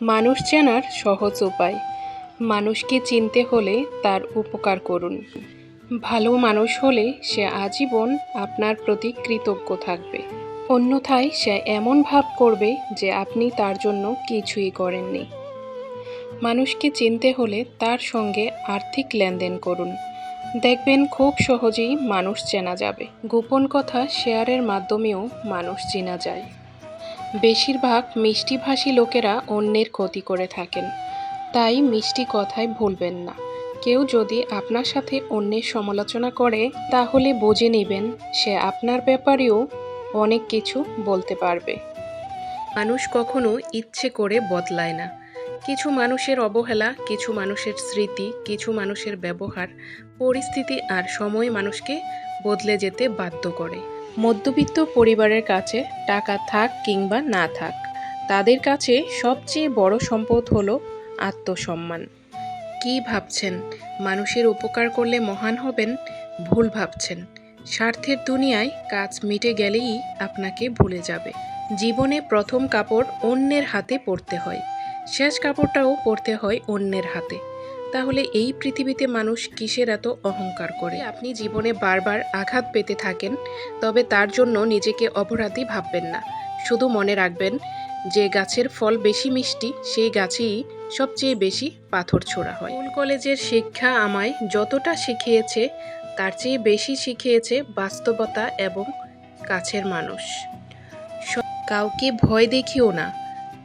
মানুষ চেনার সহজ উপায়। মানুষকে চিনতে হলে তার উপকার করুন। ভালো মানুষ হলে সে আজীবন আপনার প্রতি কৃতজ্ঞ থাকবে। অন্যথায় সে এমন ভাব করবে যে আপনি তার জন্য কিছুই করেননি। মানুষকে চিনতে হলে তার সঙ্গে আর্থিক লেনদেন করুন। দেখবেন খুব সহজেই মানুষ চেনা যাবে। গোপন কথা শেয়ারের মাধ্যমেও মানুষ চেনা যায়। বেশিরভাগ মিষ্টিভাষী লোকেরা অন্যের ক্ষতি করে থাকেন, তাই মিষ্টি কথায় ভুলবেন না। কেউ যদি আপনার সাথে অন্যের সমালোচনা করে তাহলে বুঝে নেবেন সে আপনার ব্যাপারেও অনেক কিছু বলতে পারবে। মানুষ কখনো ইচ্ছে করে বদলায় না। কিছু মানুষের অবহেলা, কিছু মানুষের স্মৃতি, কিছু মানুষের ব্যবহার, পরিস্থিতি আর সময় মানুষকে বদলে যেতে বাধ্য করে। মধ্যবিত্ত পরিবারের কাছে টাকা থাক কিংবা না থাক, তাদের কাছে সবচেয়ে বড় সম্পদ হলো আত্মসম্মান। কী ভাবছেন মানুষের উপকার করলে মহান হবেন? ভুল ভাবছেন। স্বার্থের দুনিয়ায় কাজ মিটে গেলেই আপনাকে ভুলে যাবে। জীবনে প্রথম কাপড় অন্যের হাতে পরতে হয়, শেষ কাপড়টাও পরতে হয় অন্যের হাতে। তাহলে এই পৃথিবীতে মানুষ কিসের এত অহংকার করে? আপনি জীবনে বারবার আঘাত পেতে থাকেন, তবে তার জন্য নিজেকে অপরাধী ভাববেন না। শুধু মনে রাখবেন, যে গাছের ফল বেশি মিষ্টি সেই গাছেই সবচেয়ে বেশি পাথর ছোড়া হয়। স্কুল কলেজের শিক্ষা আমায় যতটা শিখিয়েছে তার চেয়ে বেশি শিখিয়েছে বাস্তবতা এবং কাছের মানুষ। কাউকে ভয় দেখিও না,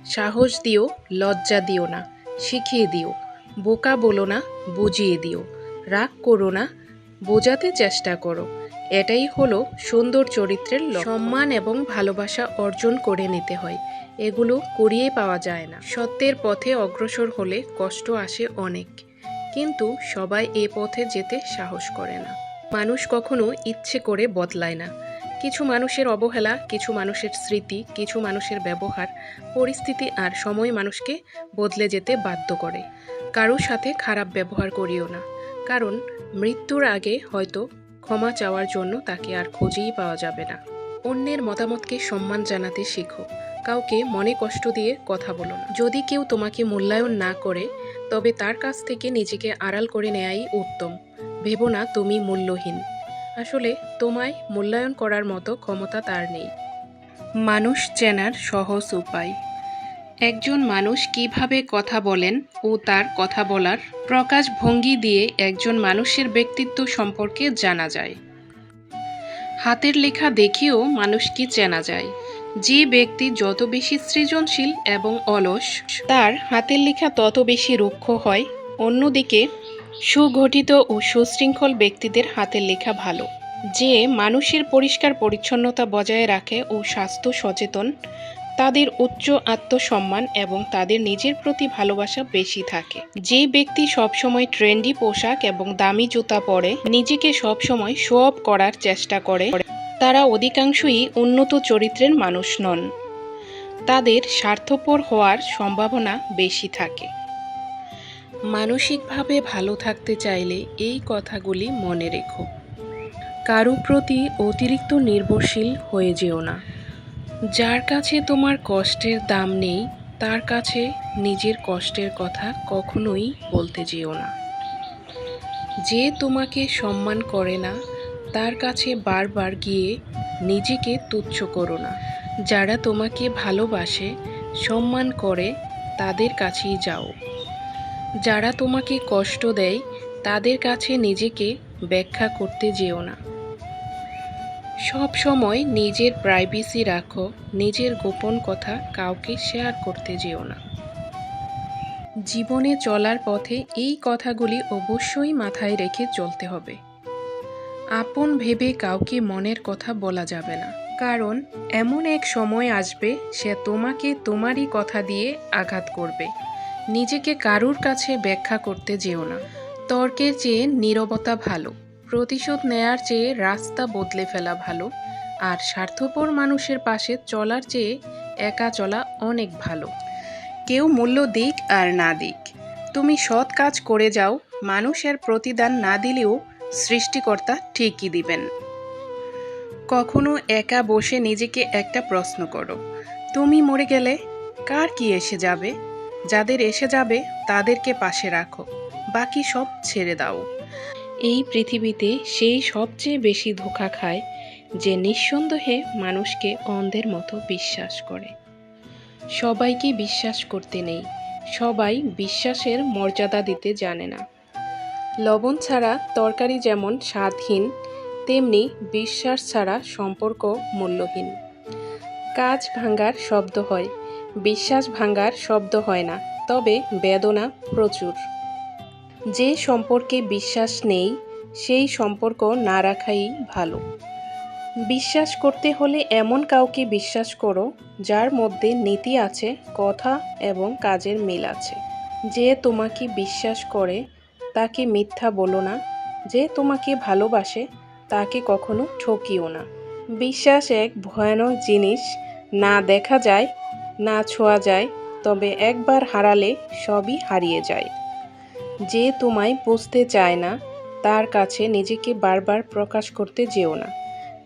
সাহস দিও, লজ্জা দিও না, শিখিয়ে দিও। বোকা বলো না, বুঝিয়ে দিও। রাগ করো না, বোঝাতে চেষ্টা করো। এটাই হলো সুন্দর চরিত্রের লক্ষণ। সম্মান এবং ভালোবাসা অর্জন করে নিতে হয়, এগুলো কুড়িয়ে পাওয়া যায় না। সত্যের পথে অগ্রসর হলে কষ্ট আসে অনেক, কিন্তু সবাই এ পথে যেতে সাহস করে না। মানুষ কখনো ইচ্ছে করে বদলায় না। কিছু মানুষের অবহেলা, কিছু মানুষের স্মৃতি, কিছু মানুষের ব্যবহার, পরিস্থিতি আর সময় মানুষকে বদলে যেতে বাধ্য করে। কারোর সাথে খারাপ ব্যবহার করিও না, কারণ মৃত্যুর আগে হয়তো ক্ষমা চাওয়ার জন্য তাকে আর খুঁজেই পাওয়া যাবে না। অন্যের মতামতকে সম্মান জানাতে শেখো, কাউকে মনে কষ্ট দিয়ে কথা বলো না। যদি কেউ তোমাকে মূল্যায়ন না করে, তবে তার কাছ থেকে নিজেকে আড়াল করে নেয়াই উত্তম। ভেবো না তুমি মূল্যহীন, আসলে তোমায় মূল্যায়ন করার মতো ক্ষমতা তার নেই। মানুষ চেনার সহজ উপায়। একজন মানুষ কিভাবে কথা বলেন ও তার কথা বলার প্রকাশভঙ্গি দিয়ে একজন মানুষের ব্যক্তিত্ব সম্পর্কে জানা যায়। হাতের লেখা দেখেও মানুষকে চেনা যায়। যে ব্যক্তি যত বেশি সৃজনশীল এবং অলস, তার হাতের লেখা তত বেশি রুক্ষ হয়। অন্যদিকে সুগঠিত ও সুশৃঙ্খল ব্যক্তিদের হাতের লেখা ভালো। যে মানুষের পরিষ্কার পরিচ্ছন্নতা বজায় রাখে ও স্বাস্থ্য সচেতন, তাদের উচ্চ আত্মসম্মান এবং তাদের নিজের প্রতি ভালোবাসা বেশি থাকে। যে ব্যক্তি সবসময় ট্রেন্ডি পোশাক এবং দামি জুতা পরে নিজেকে সবসময় শো অফ করার চেষ্টা করে, তারা অধিকাংশই উন্নত চরিত্রের মানুষ নন। তাদের স্বার্থপর হওয়ার সম্ভাবনা বেশি থাকে। মানসিকভাবে ভালো থাকতে চাইলে এই কথাগুলি মনে রেখো। কারো প্রতি অতিরিক্ত নির্ভরশীল হয়ে যেও না। যার কাছে তোমার কষ্টের দাম নেই, তার কাছে নিজের কষ্টের কথা কখনোই বলতে যেও না। যে তোমাকে সম্মান করে না, তার কাছে বারবার গিয়ে নিজেকে তুচ্ছ করো না। যারা তোমাকে ভালোবাসে, সম্মান করে, তাদের কাছেই যাও। যারা তোমাকে কষ্ট দেয়, তাদের কাছে নিজেকে ব্যাখ্যা করতে যেও না। সব সময় নিজের প্রাইভেসি রাখো, নিজের গোপন কথা কাউকে শেয়ার করতে যেও না। জীবনে চলার পথে এই কথাগুলি অবশ্যই মাথায় রেখে চলতে হবে। আপন ভেবে কাউকে মনের কথা বলা যাবে না, কারণ এমন এক সময় আসবে সে তোমাকে তোমারই কথা দিয়ে আঘাত করবে। নিজেকে কারুর কাছে ব্যাখ্যা করতে যেও না। তর্কের চেয়ে নীরবতা ভালো, প্রতিশোধ নেয়ার চেয়ে রাস্তা বদলে ফেলা ভালো, আর স্বার্থপর মানুষের পাশে চলার চেয়ে একা চলা অনেক ভালো। কেউ মূল্য দিক আর না দিক, তুমি সৎ কাজ করে যাও। মানুষের প্রতিদান না দিলেও সৃষ্টিকর্তা ঠিকই দিবেন। কখনো একা বসে নিজেকে একটা প্রশ্ন করো, তুমি মরে গেলে কার কি এসে যাবে? যাদের এসে যাবে তাদেরকে পাশে রাখো, বাকি সব ছেড়ে দাও। এই পৃথিবীতে সেই সবচেয়ে বেশি ধোঁকা খায় যে নিঃসন্দেহে মানুষকে অন্ধের মতো বিশ্বাস করে। সবাইকে বিশ্বাস করতে নেই, সবাই বিশ্বাসের মর্যাদা দিতে জানে না। লবণ ছাড়া তরকারি যেমন স্বাদহীন, তেমনি বিশ্বাস ছাড়া সম্পর্ক মূল্যহীন। কাঁচ ভাঙার শব্দ হয়, বিশ্বাস ভাঙার শব্দ হয় না, তবে বেদনা প্রচুর। যে সম্পর্কে বিশ্বাস নেই সেই সম্পর্ক না রাখাই ভালো। বিশ্বাস করতে হলে এমন কাউকে বিশ্বাস করো যার মধ্যে নীতি আছে, কথা এবং কাজের মিল আছে। যে তোমাকে বিশ্বাস করে তাকে মিথ্যা বলো না, যে তোমাকে ভালোবাসে তাকে কখনো ঠকিও না। বিশ্বাস এক ভয়ানক জিনিস, না দেখা যায়, না ছোঁয়া যায়, তবে একবার হারালে সবই হারিয়ে যায়। যে তোমায় বুঝতে চায় না তার কাছে নিজেকে বারবার প্রকাশ করতে যেও না,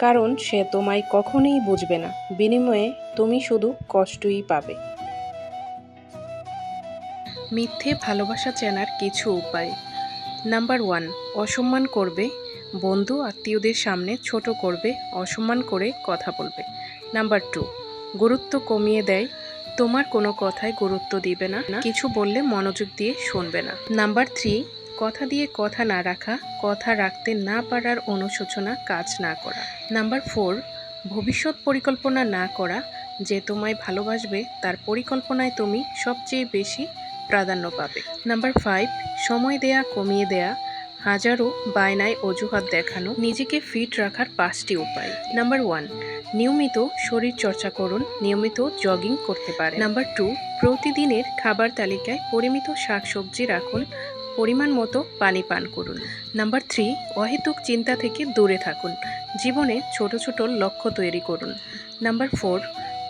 কারণ সে তোমায় কখনোই বুঝবে না, বিনিময়ে তুমি শুধু কষ্টই পাবে। মিথ্যে ভালোবাসা চেনার কিছু উপায়। নাম্বার 1, অসম্মান করবে, বন্ধু আত্মীয়দের সামনে ছোট করবে, অসম্মান করে কথা বলবে। নাম্বার 2, গুরুত্ব কমিয়ে দেয়, তোমার কোনো কথায় গুরুত্ব দিবে না, কিছু বললে মনোযোগ দিয়ে শুনবে না। নাম্বার 3, কথা দিয়ে কথা না রাখা, কথা রাখতে না পারার অনুশোচনা কাজ না করা। নাম্বার 4, ভবিষ্যৎ পরিকল্পনা না করা, যে তোমায় ভালোবাসবে তার পরিকল্পনায় তুমি সবচেয়ে বেশি প্রাধান্য পাবে। নাম্বার 5, সময় দেয়া কমিয়ে দেয়া, হাজারো বায়নায় অজুহাত দেখানো, নিজেকে ফিট রাখার 5টি উপায়। নাম্বার 1, নিয়মিত শরীর চর্চা করুন, নিয়মিত জগিং করতে পারেন। নাম্বার 2, প্রতিদিনের খাবার তালিকায় পরিমিত শাকসবজি রাখুন, পরিমাণ মতো পানি পান করুন। নাম্বার 3, অহেতুক চিন্তা থেকে দূরে থাকুন, জীবনে ছোট ছোট লক্ষ্য তৈরি করুন। নাম্বার 4,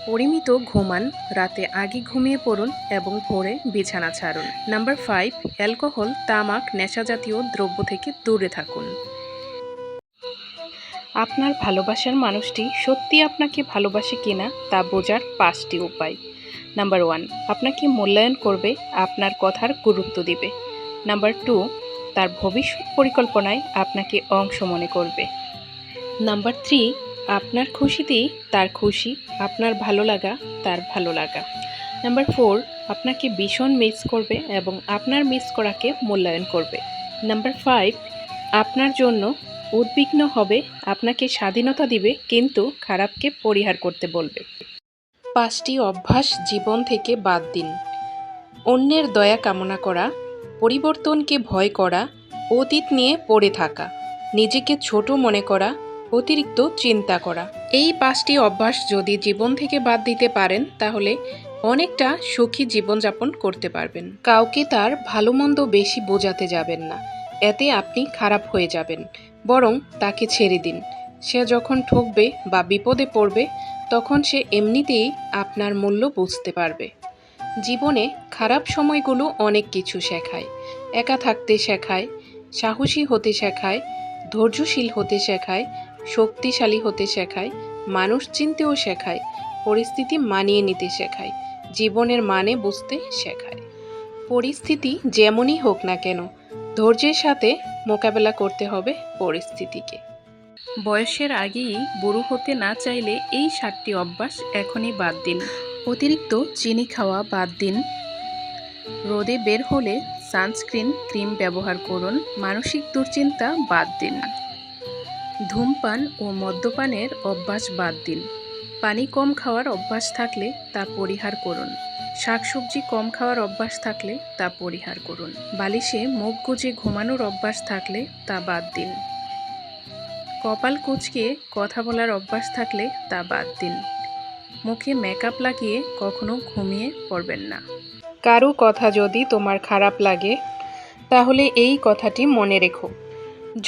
পরিমিত ঘুমান, রাতে আগে ঘুমিয়ে পড়ুন এবং ভোরে বিছানা ছাড়ুন। নাম্বার 5, অ্যালকোহল, তামাক, নেশাজাতীয় দ্রব্য থেকে দূরে থাকুন। আপনার ভালোবাসার মানুষটি সত্যি আপনাকে ভালোবাসে কিনা তা বোঝার 5টি উপায়। নাম্বার 1, আপনাকে মূল্যায়ন করবে, আপনার কথার গুরুত্ব দিবে। নাম্বার 2, তার ভবিষ্যৎ পরিকল্পনায় আপনাকে অংশ মনে করবে। নাম্বার 3, আপনার খুশিতেই তার খুশি, আপনার ভালো লাগা তার ভালো লাগা। নাম্বার 4, আপনাকে ভীষণ মিস করবে এবং আপনার মিস করাকে মূল্যায়ন করবে। নাম্বার 5, আপনার জন্য উদ্বিগ্ন হবে, আপনাকে স্বাধীনতা দিবে কিন্তু খারাপকে পরিহার করতে বলবে। 5টি অভ্যাস জীবন থেকে বাদ দিন। অন্যের দয়া কামনা করা, পরিবর্তনকে ভয় করা, অতীত নিয়ে পড়ে থাকা, নিজেকে ছোট মনে করা, অতিরিক্ত চিন্তা করা। এই 5টি অভ্যাস যদি জীবন থেকে বাদ দিতে পারেন তাহলে অনেকটা সুখী জীবনযাপন করতে পারবেন। কাউকে তার ভালো মন্দ বেশি বোঝাতে যাবেন না, এতে আপনি খারাপ হয়ে যাবেন। বরং তাকে ছেড়ে দিন। সে যখন ঠকবে বা বিপদে পড়বে তখন সে এমনিতেই আপনার মূল্য বুঝতে পারবে। জীবনে খারাপ সময়গুলো অনেক কিছু শেখায়। একা থাকতে শেখায়, সাহসী হতে শেখায়, ধৈর্যশীল হতে শেখায়, শক্তিশালী হতে শেখায়, মানুষ চিনতেও শেখায়, পরিস্থিতি মানিয়ে নিতে শেখায়, জীবনের মানে বুঝতে শেখায়। পরিস্থিতি যেমনই হোক না কেন, ধৈর্যের সাথে মোকাবেলা করতে হবে পরিস্থিতিকে। বয়সের আগেই বুড়ো হতে না চাইলে এই 7টি অভ্যাস এখনই বাদ দিন। অতিরিক্ত চিনি খাওয়া বাদ দিন। রোদে বের হলে সানস্ক্রিন ক্রিম ব্যবহার করুন। মানসিক দুশ্চিন্তা বাদ দিন। ধূমপান ও মদ্যপানের অভ্যাস বাদ দিন। পানি কম খাওয়ার অভ্যাস থাকলে তা পরিহার করুন। শাকসবজি কম খাওয়ার অভ্যাস থাকলে তা পরিহার করুন। বালিশে মুখ গুজে ঘুমানোর অভ্যাস থাকলে তা বাদ দিন। কপাল কুঁচকে কথা বলার অভ্যাস থাকলে তা বাদ দিন। মুখে মেকআপ লাগিয়ে কখনো ঘুমিয়ে পড়বেন না। কারো কথা যদি তোমার খারাপ লাগে তাহলে এই কথাটি মনে রেখো,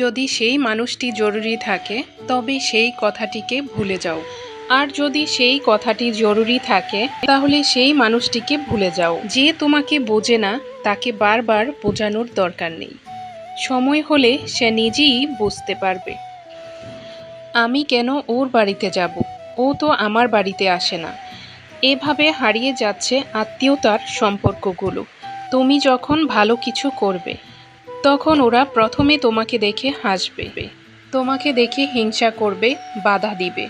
যদি সেই মানুষটি জরুরি থাকে তবে সেই কথাটিকে ভুলে যাও, আর যদি সেই কথাটি জরুরি থাকে তাহলে সেই মানুষটিকে ভুলে যাও। যে তোমাকে বোঝে না তাকে বারবার বোঝানোর দরকার নেই, সময় হলে সে নিজেই বুঝতে পারবে। আমি কেন ওর বাড়িতে যাব, ও তো আমার বাড়িতে আসে না। এভাবে হারিয়ে যাচ্ছে আত্মীয়তার সম্পর্কগুলো। তুমি যখন ভালো কিছু করবে তখন ওরা প্রথমে তোমাকে দেখে হাসবে, তোমাকে দেখে হিংসা করবে, বাধা দিবে,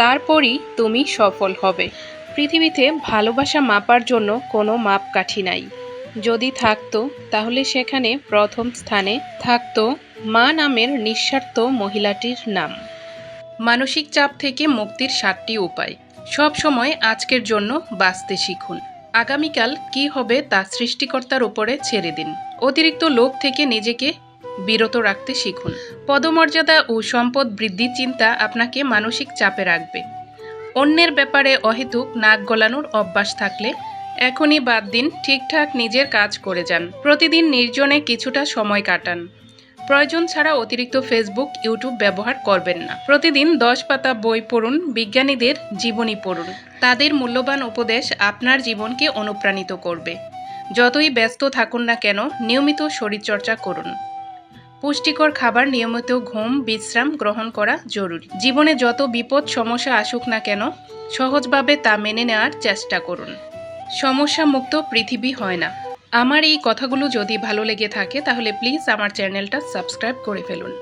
তারপরই তুমি সফল হবে। পৃথিবীতে ভালোবাসা মাপার জন্য কোনো মাপকাঠি নাই। যদি থাকতো তাহলে সেখানে প্রথম স্থানে থাকতো মা নামের নিঃস্বার্থ মহিলাটির নাম। মানসিক চাপ থেকে মুক্তির 7টি উপায়। সব সময় আজকের জন্য বাঁচতে শিখুন। আগামীকাল কি হবে তা সৃষ্টিকর্তার উপরে ছেড়ে দিন। অতিরিক্ত লোভ থেকে নিজেকে বিরত রাখতে শিখুন। পদমর্যাদা ও সম্পদ বৃদ্ধির চিন্তা আপনাকে মানসিক চাপে রাখবে। অন্যের ব্যাপারে অহেতুক নাক গলানোর অভ্যাস থাকলে এখনই বাদ দিন, ঠিকঠাক নিজের কাজ করে যান। প্রতিদিন নির্জনে কিছুটা সময় কাটান। প্রয়োজন ছাড়া অতিরিক্ত ফেসবুক, ইউটিউব ব্যবহার করবেন না। প্রতিদিন 10 পাতা বই পড়ুন, বিজ্ঞানীদের জীবনী পড়ুন। তাদের মূল্যবান উপদেশ আপনার জীবনকে অনুপ্রাণিত করবে। যতই ব্যস্ত থাকুন না কেন, নিয়মিত শরীরচর্চা করুন। পুষ্টিকর খাবার, নিয়মিত ঘুম, বিশ্রাম গ্রহণ করা জরুরি। জীবনে যত বিপদ সমস্যা আসুক না কেন, সহজভাবে তা মেনে নেওয়ার চেষ্টা করুন। সমস্যা মুক্ত পৃথিবী হয় না। আমার এই কথাগুলো যদি ভালো লেগে থাকে তাহলে প্লিজ আমার চ্যানেলটা সাবস্ক্রাইব করে ফেলুন।